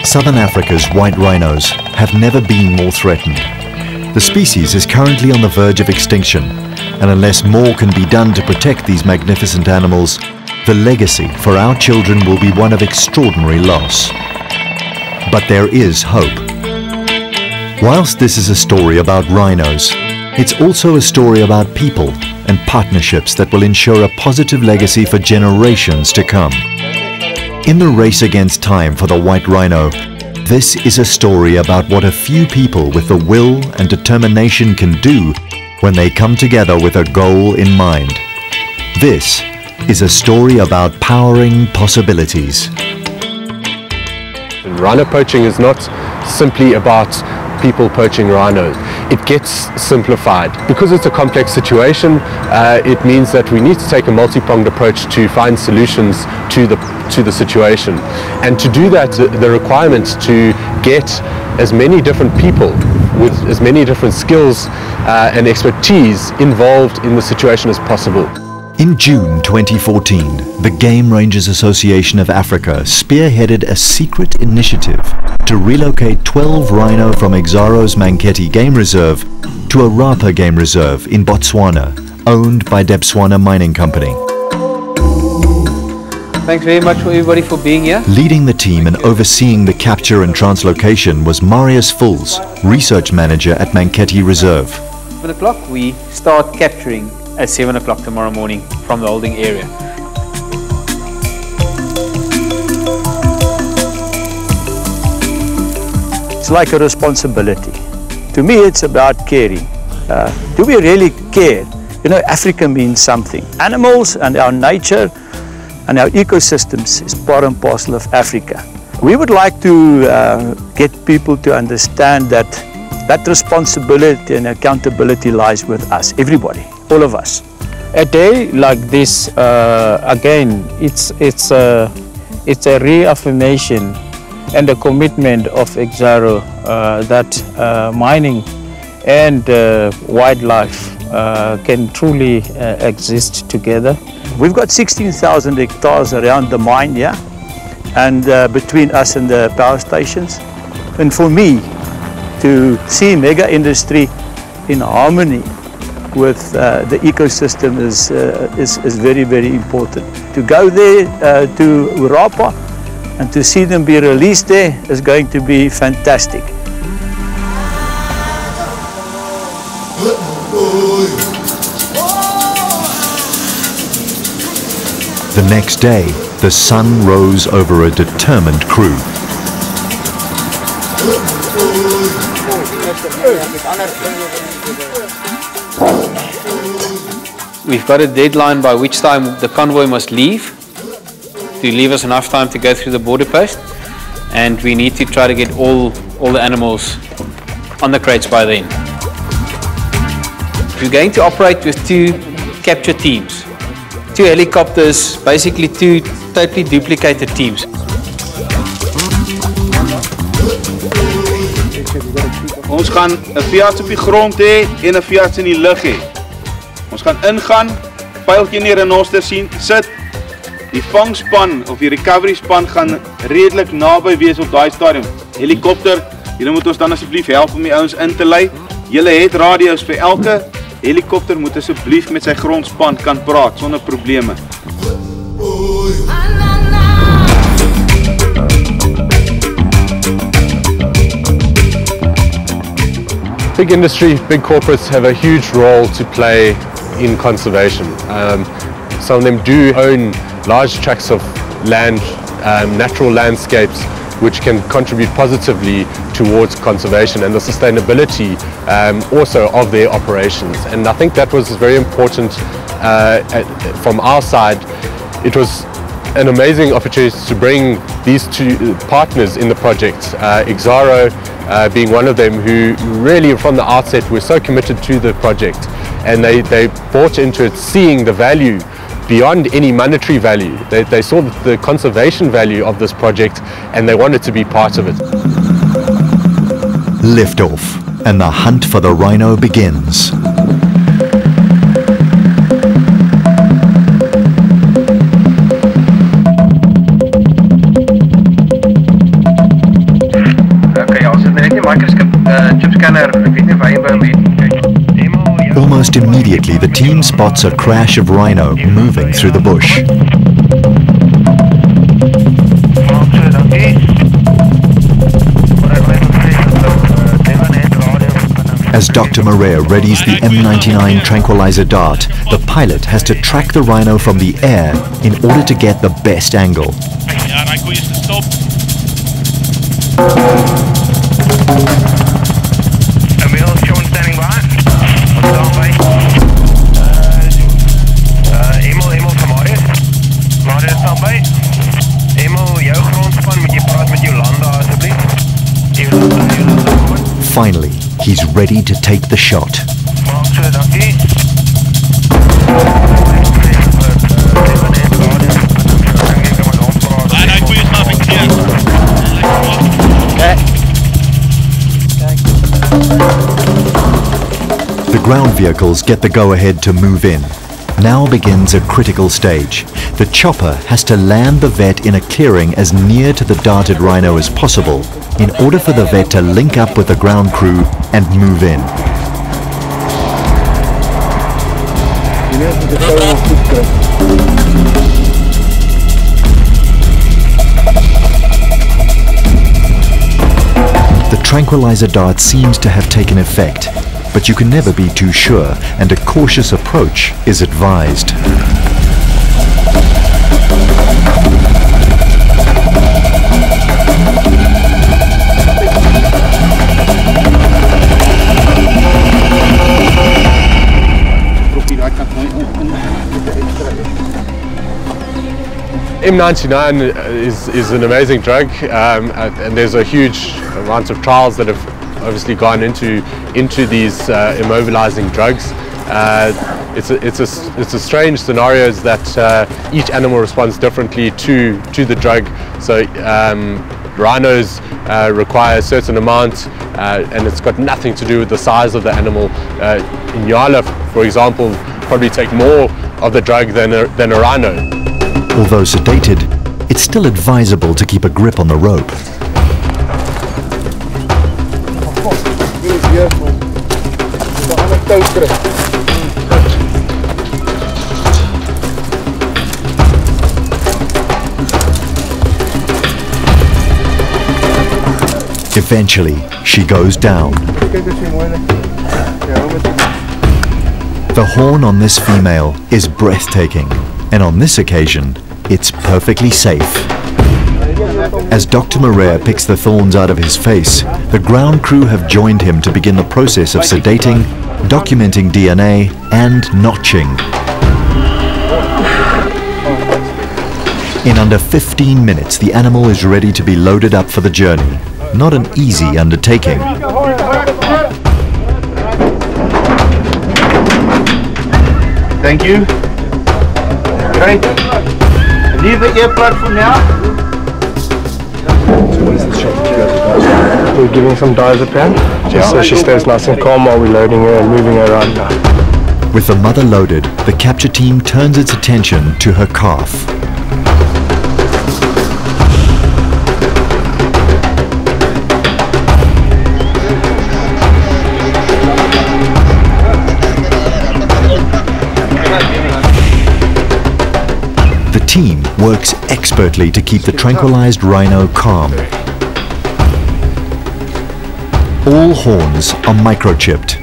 Southern Africa's white rhinos have never been more threatened. The species is currently on the verge of extinction, and unless more can be done to protect these magnificent animals, the legacy for our children will be one of extraordinary loss. But there is hope. Whilst this is a story about rhinos, it's also a story about people and partnerships that will ensure a positive legacy for generations to come. In the race against time for the white rhino, this is a story about what a few people with the will and determination can do when they come together with a goal in mind. This is a story about powering possibilities. Rhino poaching is not simply about people poaching rhinos. It gets simplified. Because it's a complex situation, it means that we need to take a multi-pronged approach to find solutions to the situation. And to do that, the requirement to get as many different people with as many different skills and expertise involved in the situation as possible. In June 2014, the Game Rangers Association of Africa spearheaded a secret initiative to relocate 12 rhino from Exaro's Manketti Game Reserve to a Rapa Game Reserve in Botswana, owned by Debswana Mining Company. Thanks very much for everybody for being here. Leading the team and overseeing the capture and translocation was Marius Fulls, Research Manager at Manketti Reserve. 7 o'clock, we start capturing at 7 o'clock tomorrow morning from the holding area. It's like a responsibility. To me, it's about caring. Do we really care? You know, Africa means something. Animals and our nature and our ecosystems is part and parcel of Africa. We would like to get people to understand that that responsibility and accountability lies with us, everybody, all of us. A day like this, again, it's a reaffirmation and a commitment of Exaro that mining and wildlife can truly exist together. We've got 16,000 hectares around the mine, yeah, and between us and the power stations. And for me, to see mega industry in harmony with the ecosystem is very, very important. To go there to Rapa and to see them be released there is going to be fantastic. The next day, the sun rose over a determined crew. We've got a deadline by which time the convoy must leave, to leave us enough time to go through the border post, and we need to try to get all the animals on the crates by then. We're going to operate with 2 capture teams, 2 helicopters, basically 2 totally duplicated teams. Ons gaan 'n veearts op die grond hê en 'n veearts in die lug hê. Ons gaan ingaan, pyltjie in die renoster sien, sit. Die vangspan of die recovery span gaan redelik naby wees op daai stadium. Helikopter, julle moet ons dan asseblief help om die ouens in te lei. Julle het radio's vir elke helikopter moet asseblief met sy grondspan kan praat sonder probleme. Big industry, big corporates have a huge role to play in conservation. Some of them do own large tracts of land, natural landscapes, which can contribute positively towards conservation and the sustainability also of their operations. And I think that was very important from our side. It was an amazing opportunity to bring these 2 partners in the project, Exaro being one of them, who really from the outset were so committed to the project, and they bought into it, seeing the value beyond any monetary value. They saw the conservation value of this project and they wanted to be part of it. Liftoff, and the hunt for the rhino begins. Almost immediately, the team spots a crash of rhino moving through the bush. As Dr. Maria readies the M99 tranquilizer dart, the pilot has to track the rhino from the air in order to get the best angle. Finally, he's ready to take the shot. The ground vehicles get the go-ahead to move in. Now begins a critical stage. The chopper has to land the vet in a clearing as near to the darted rhino as possible in order for the vet to link up with the ground crew and move in. The tranquilizer dart seems to have taken effect, but you can never be too sure, and a cautious approach is advised. M99 is an amazing drug, and there's a huge amount of trials that have obviously gone into these immobilizing drugs. It's a strange scenario is that each animal responds differently to the drug. So rhinos require a certain amount, and it's got nothing to do with the size of the animal. Nyala, for example, probably take more of the drug than a rhino. Although sedated, it's still advisable to keep a grip on the rope. Eventually, she goes down. The horn on this female is breathtaking, and on this occasion, it's perfectly safe. As Dr. Maria picks the thorns out of his face, the ground crew have joined him to begin the process of sedating, documenting DNA, and notching. In under 15 minutes, the animal is ready to be loaded up for the journey. Not an easy undertaking. Thank you. Okay. Leave the earplug for now. We're giving some diazepam, just so she stays nice and calm while we're loading her and moving her around now. With the mother loaded, the capture team turns its attention to her calf. The team works expertly to keep the tranquilized rhino calm. All horns are microchipped.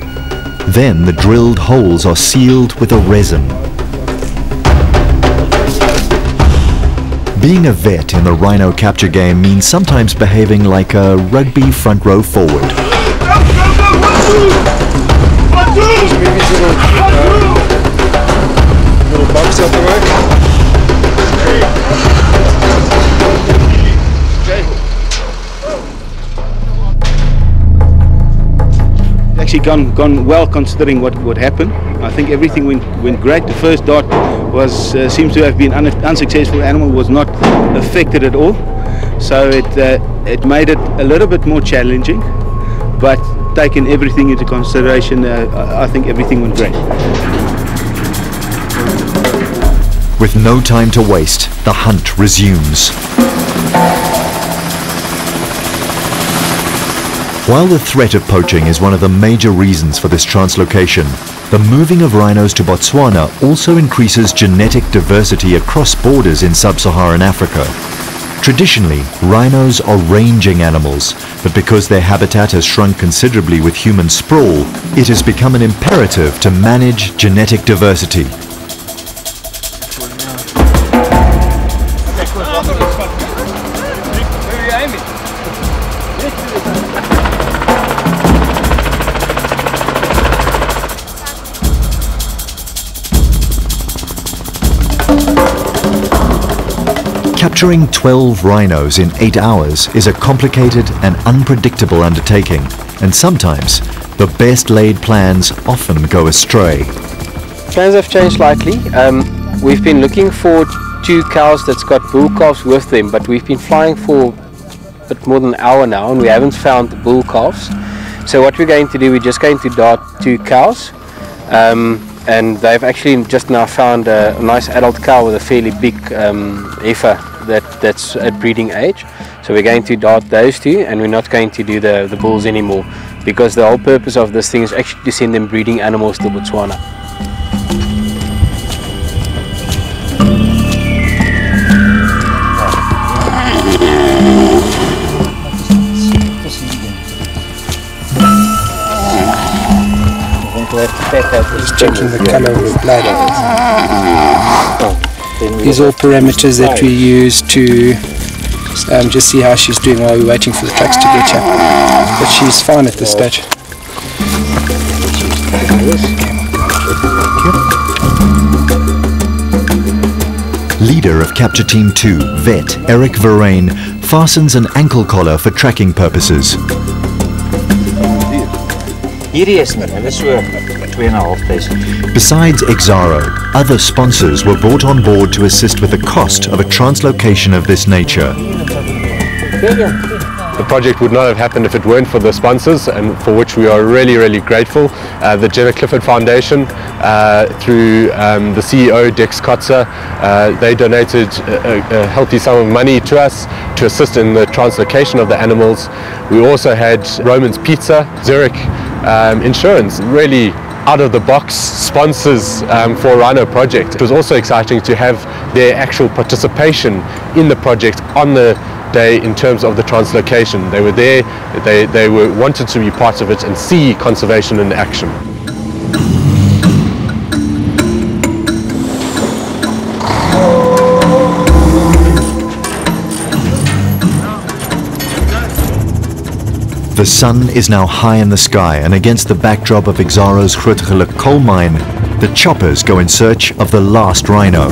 Then the drilled holes are sealed with a resin. Being a vet in the rhino capture game means sometimes behaving like a rugby front row forward. Little bumps out the way. Actually gone well considering what happened. I think everything went great. The first dart seems to have been unsuccessful. Animal was not affected at all, so it made it a little bit more challenging, but taking everything into consideration, I think everything went great. With no time to waste, the hunt resumes. While the threat of poaching is one of the major reasons for this translocation, the moving of rhinos to Botswana also increases genetic diversity across borders in sub-Saharan Africa. Traditionally, rhinos are ranging animals, but because their habitat has shrunk considerably with human sprawl, it has become an imperative to manage genetic diversity. Capturing 12 rhinos in 8 hours is a complicated and unpredictable undertaking, and sometimes the best laid plans often go astray. Plans have changed slightly. We've been looking for 2 cows that's got bull calves with them, but we've been flying for a bit more than an hour now and we haven't found the bull calves. So what we're going to do, we're just going to dart 2 cows, and they've actually just now found a nice adult cow with a fairly big heifer that's at breeding age. So we're going to dart those 2, and we're not going to do the bulls anymore, because the whole purpose of this thing is actually to send them breeding animals to Botswana. Just checking the colour of the bladder. These are all parameters that we use to just see how she's doing while we're waiting for the trucks to get here. But she's fine at this stage. Leader of Capture Team 2, vet Eric Verrain, fastens an ankle collar for tracking purposes. Besides Exaro, other sponsors were brought on board to assist with the cost of a translocation of this nature. The project would not have happened if it weren't for the sponsors, and for which we are really, really grateful. The Jenna Clifford Foundation, through the CEO, Dex Kotzer, they donated a healthy sum of money to us to assist in the translocation of the animals. We also had Roman's Pizza, Zurich Insurance, really out-of-the-box sponsors for Rhino project. It was also exciting to have their actual participation in the project on the day in terms of the translocation. They were there, they wanted to be part of it and see conservation in action. The sun is now high in the sky, and against the backdrop of Exaro's Grootegeluk coal mine, the choppers go in search of the last rhino.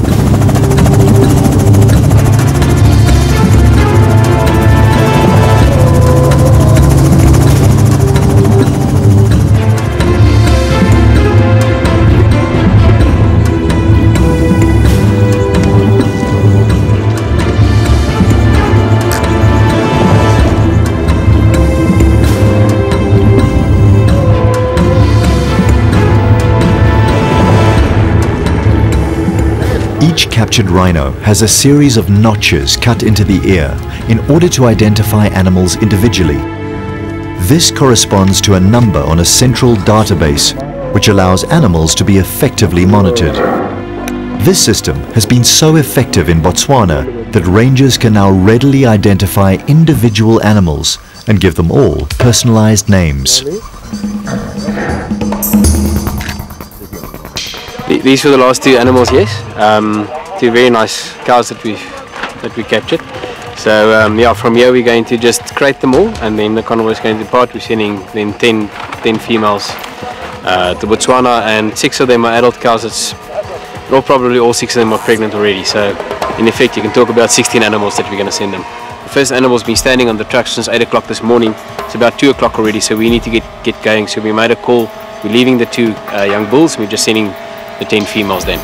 Each captured rhino has a series of notches cut into the ear in order to identify animals individually. This corresponds to a number on a central database, which allows animals to be effectively monitored. This system has been so effective in Botswana that rangers can now readily identify individual animals and give them all personalized names. These were the last 2 animals, yes. 2 very nice cows that we captured. So yeah, from here we're going to just crate them all, and then the convoy is going to depart. We're sending then 10 females to Botswana, and 6 of them are adult cows. Probably all 6 of them are pregnant already. So in effect, you can talk about 16 animals that we're going to send them. The first animal's been standing on the truck since 8 o'clock this morning. It's about 2 o'clock already, so we need to get going. So we made a call. We're leaving the 2 young bulls. We're just sending the 10 females then.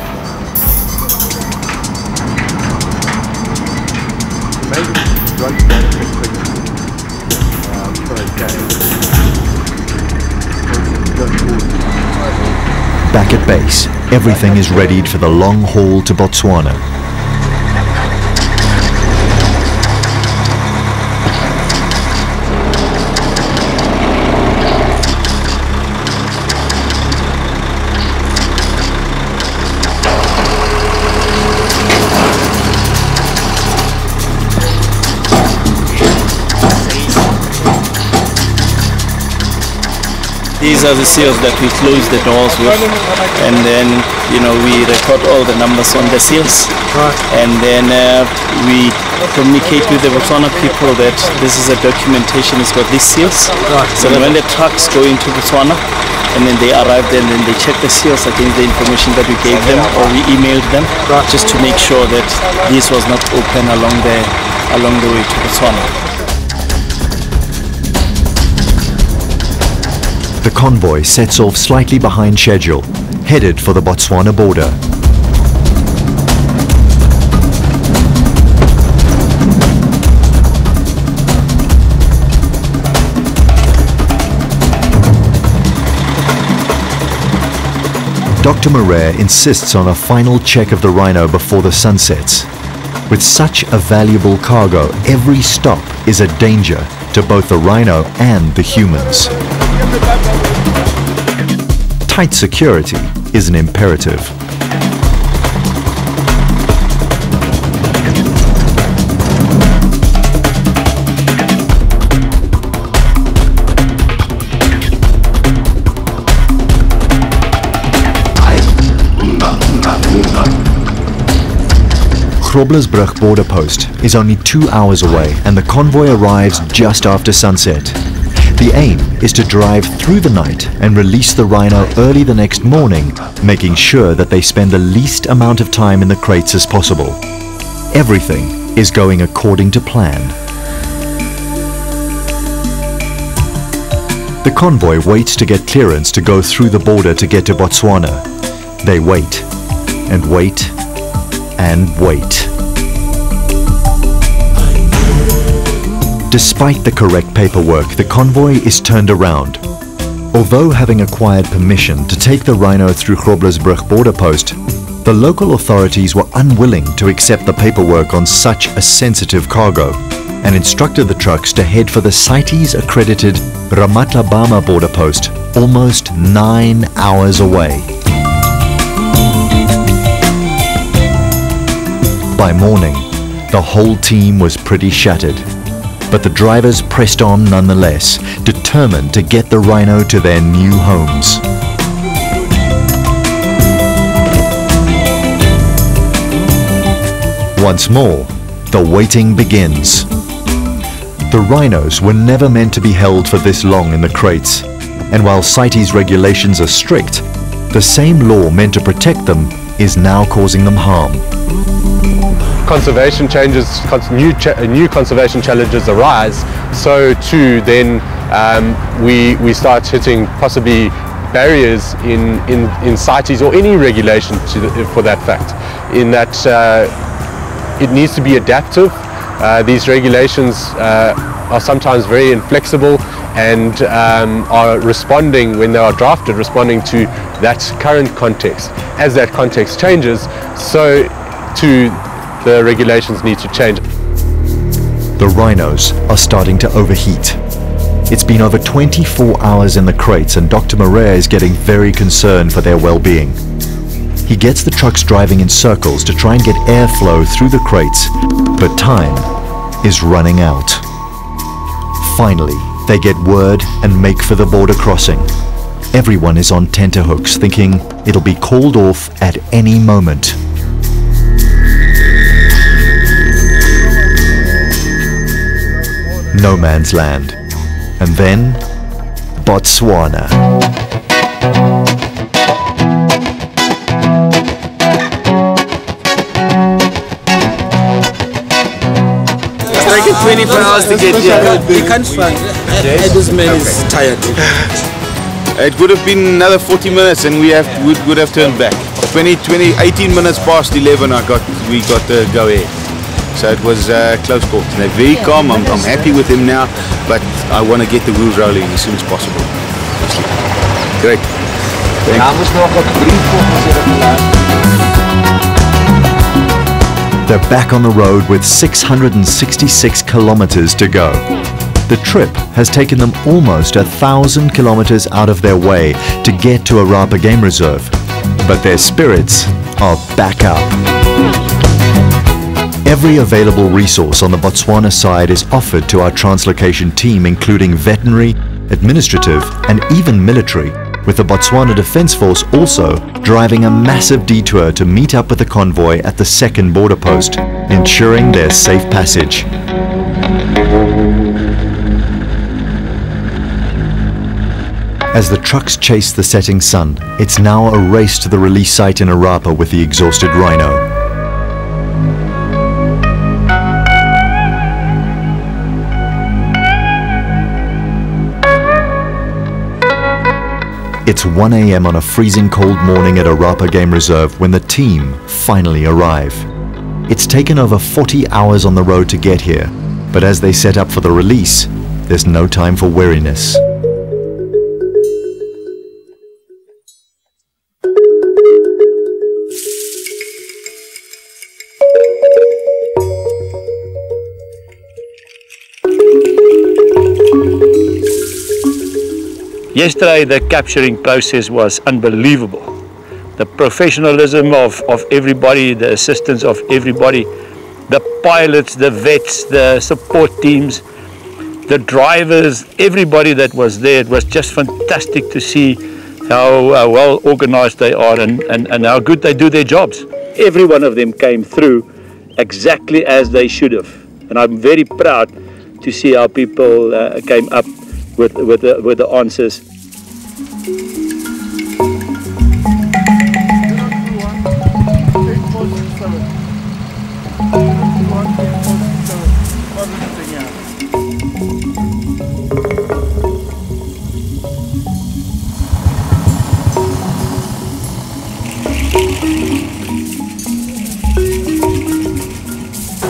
Back at base, everything is readied for the long haul to Botswana. These are the seals that we close the doors with, and then we record all the numbers on the seals, and then we communicate with the Botswana people that this is a documentation, it's got these seals. So when the trucks go into Botswana and then they arrive there and then they check the seals against the information that we gave them or we emailed them, just to make sure that this was not open along the way to Botswana. The convoy sets off slightly behind schedule, headed for the Botswana border. Dr. Moret insists on a final check of the Rhino before the sun sets. With such a valuable cargo, every stop is a danger to both the Rhino and the humans. Tight security is an imperative. Groblersbrug border post is only 2 hours away and the convoy arrives just after sunset. The aim is to drive through the night and release the Rhino early the next morning, making sure that they spend the least amount of time in the crates as possible. Everything is going according to plan. The convoy waits to get clearance to go through the border to get to Botswana. They wait and wait and wait. Despite the correct paperwork, the convoy is turned around. Although having acquired permission to take the Rhino through Groblersbrug border post, the local authorities were unwilling to accept the paperwork on such a sensitive cargo and instructed the trucks to head for the CITES-accredited Ramatlabama border post, almost 9 hours away. By morning, the whole team was pretty shattered. But the drivers pressed on nonetheless, determined to get the Rhino to their new homes. Once more, the waiting begins. The rhinos were never meant to be held for this long in the crates, and while CITES regulations are strict, the same law meant to protect them is now causing them harm. Conservation changes, new conservation challenges arise, so too then we start hitting possibly barriers in CITES or any regulation for that fact, in that it needs to be adaptive. These regulations are sometimes very inflexible and are responding, when they are drafted, responding to that current context. As that context changes, so too the regulations need to change. The rhinos are starting to overheat. It's been over 24 hours in the crates and Dr. Moret is getting very concerned for their well-being. He gets the trucks driving in circles to try and get airflow through the crates, but time is running out. Finally, they get word and make for the border crossing. Everyone is on tenterhooks, thinking it'll be called off at any moment. No man's land. And then, Botswana. It's taken 24 hours to get here. You can't find. This man is tired. It would have been another 40 minutes and we would have turned back. 18 minutes past 11 we got the go ahead. So it was close call. They're very calm. I'm happy with them now, but I want to get the wheels rolling as soon as possible. Great. They're back on the road with 666 kilometers to go. The trip has taken them almost 1,000 kilometers out of their way to get to Arapa Game Reserve, but their spirits are back up. Every available resource on the Botswana side is offered to our translocation team, including veterinary, administrative and even military, with the Botswana Defence Force also driving a massive detour to meet up with the convoy at the second border post, ensuring their safe passage. As the trucks chase the setting sun, it's now a race to the release site in Arapa with the exhausted Rhino. It's 1 a.m. on a freezing cold morning at Arapa Game Reserve when the team finally arrive. It's taken over 40 hours on the road to get here, but as they set up for the release, there's no time for weariness. Yesterday, the capturing process was unbelievable. The professionalism of everybody, the assistance of everybody, the pilots, the vets, the support teams, the drivers, everybody that was there. It was just fantastic to see how well organized they are and how good they do their jobs. Every one of them came through exactly as they should have. And I'm very proud to see how people came up with the answers.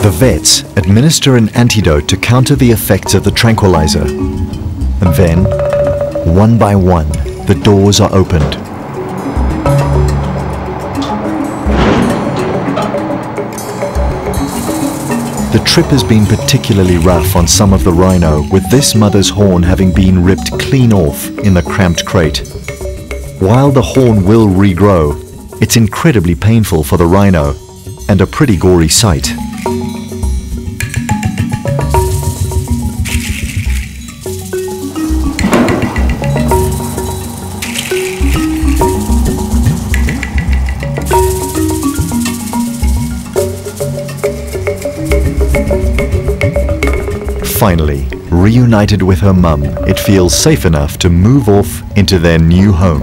The vets administer an antidote to counter the effects of the tranquilizer. And then, one by one, the doors are opened. The trip has been particularly rough on some of the Rhino, with this mother's horn having been ripped clean off in the cramped crate. While the horn will regrow, it's incredibly painful for the Rhino and a pretty gory sight. Finally, reunited with her mum, it feels safe enough to move off into their new home.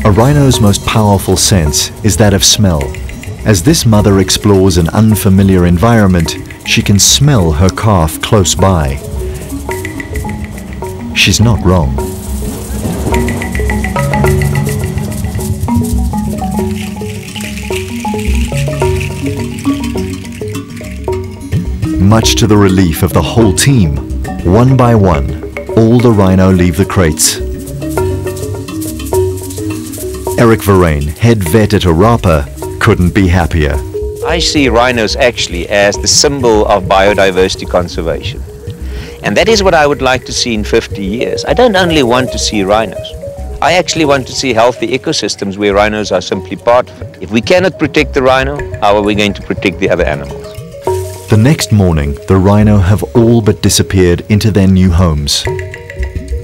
A rhino's most powerful sense is that of smell. As this mother explores an unfamiliar environment, she can smell her calf close by. She's not wrong. Much to the relief of the whole team, one by one, all the Rhino leave the crates. Eric Verreyn, head vet at Arapa, couldn't be happier. I see rhinos actually as the symbol of biodiversity conservation. And that is what I would like to see in 50 years. I don't only want to see rhinos. I actually want to see healthy ecosystems where rhinos are simply part of it. If we cannot protect the rhino, how are we going to protect the other animals? The next morning, the Rhino have all but disappeared into their new homes.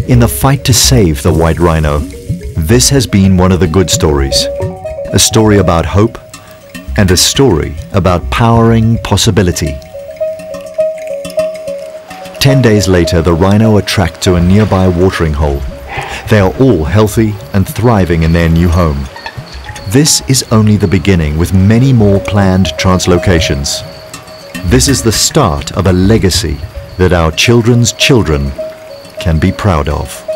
In the fight to save the white rhino, this has been one of the good stories. A story about hope and a story about powering possibility. 10 days later, the rhino are tracked to a nearby watering hole. They are all healthy and thriving in their new home. This is only the beginning, with many more planned translocations. This is the start of a legacy that our children's children can be proud of.